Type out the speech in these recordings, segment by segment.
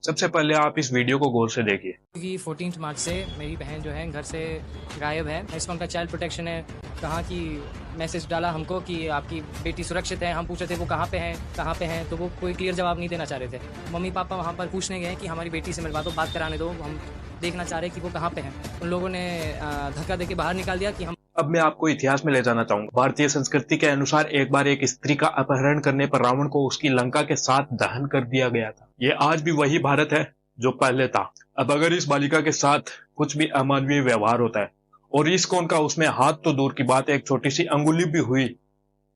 सबसे पहले आप इस वीडियो को गौर से देखिए। क्योंकि 14 मार्च से मेरी बहन जो है घर से गायब है। इसका उनका चाइल्ड प्रोटेक्शन है। कहा कि मैसेज डाला हमको कि आपकी बेटी सुरक्षित है। हम पूछ रहे थे वो कहाँ पे हैं, तो वो कोई क्लियर जवाब नहीं देना चाह रहे थे। मम्मी पापा वहाँ पर पूछने गए कि हमारी बेटी से मिलवा दो, बात कराने दो, हम देखना चाह रहे हैं कि वो कहाँ पे हैं। उन लोगों ने धक्का देके बाहर निकाल दिया कि हम। अब मैं आपको इतिहास में ले जाना चाहूंगा। भारतीय संस्कृति के अनुसार एक बार एक स्त्री का अपहरण करने पर रावण को उसकी लंका के साथ दहन कर दिया गया था। ये आज भी वही भारत है जो पहले था। अब अगर इस बालिका के साथ कुछ भी अमानवीय व्यवहार होता है और इस्कॉन का उसमें हाथ तो दूर की बात, एक छोटी सी अंगुली भी हुई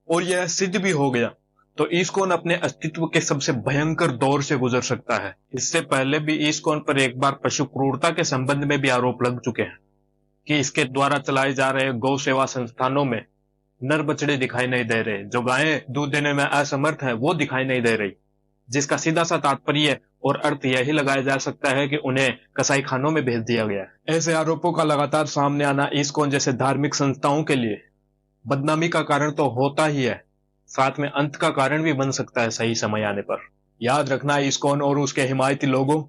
और यह सिद्ध भी हो गया, तो इस्कॉन अपने अस्तित्व के सबसे भयंकर दौर से गुजर सकता है। इससे पहले भी इस्कॉन पर एक बार पशु क्रूरता के संबंध में भी आरोप लग चुके हैं कि इसके द्वारा चलाए जा रहे गौ सेवा संस्थानों में नर बछड़े दिखाई नहीं दे रहे, जो गायें दूध देने में असमर्थ है वो दिखाई नहीं दे रही, जिसका सीधा सा तात्पर्य और अर्थ यही लगाया जा सकता है कि उन्हें कसाई खानों में भेज दिया गया है। ऐसे आरोपों का लगातार सामने आना इस्कॉन जैसे धार्मिक संस्थाओं के लिए बदनामी का कारण तो होता ही है, साथ में अंत का कारण भी बन सकता है सही समय आने पर। याद रखना इस्कॉन और उसके हिमायती लोगों,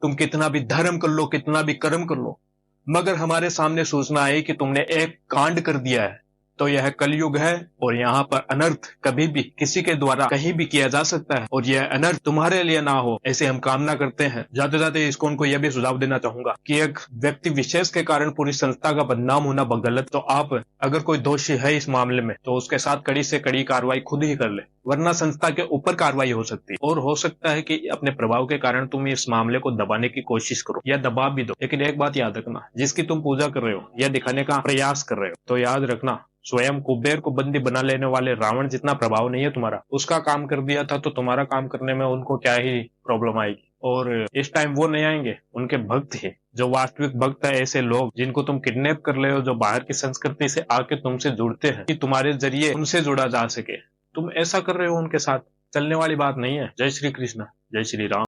तुम कितना भी धर्म कर लो, कितना भी कर्म कर लो, मगर हमारे सामने सूचना आई कि तुमने एक कांड कर दिया है, तो यह कलयुग है और यहाँ पर अनर्थ कभी भी किसी के द्वारा कहीं भी किया जा सकता है और यह अनर्थ तुम्हारे लिए ना हो, ऐसे हम कामना करते हैं। जाते जाते इस्कॉन को यह भी सुझाव देना चाहूंगा कि एक व्यक्ति विशेष के कारण पूरी संस्था का बदनाम होना गलत, तो आप अगर कोई दोषी है इस मामले में तो उसके साथ कड़ी से कड़ी कार्रवाई खुद ही कर ले, वरना संस्था के ऊपर कार्रवाई हो सकती है। और हो सकता है कि अपने प्रभाव के कारण तुम इस मामले को दबाने की कोशिश करो या दबा भी दो, लेकिन एक बात याद रखना, जिसकी तुम पूजा कर रहे हो या दिखाने का प्रयास कर रहे हो, तो याद रखना स्वयं कुबेर को बंदी बना लेने वाले रावण जितना प्रभाव नहीं है तुम्हारा। उसका काम कर दिया था तो तुम्हारा काम करने में उनको क्या ही प्रॉब्लम आएगी। और इस टाइम वो नहीं आएंगे, उनके भक्त ही, जो वास्तविक भक्त है, ऐसे लोग जिनको तुम किडनैप कर ले हो, जो बाहर की संस्कृति से आके तुमसे जुड़ते हैं कि तुम्हारे जरिए उनसे जुड़ा जा सके। तुम ऐसा कर रहे हो उनके साथ, चलने वाली बात नहीं है। जय श्री कृष्ण, जय श्री राम।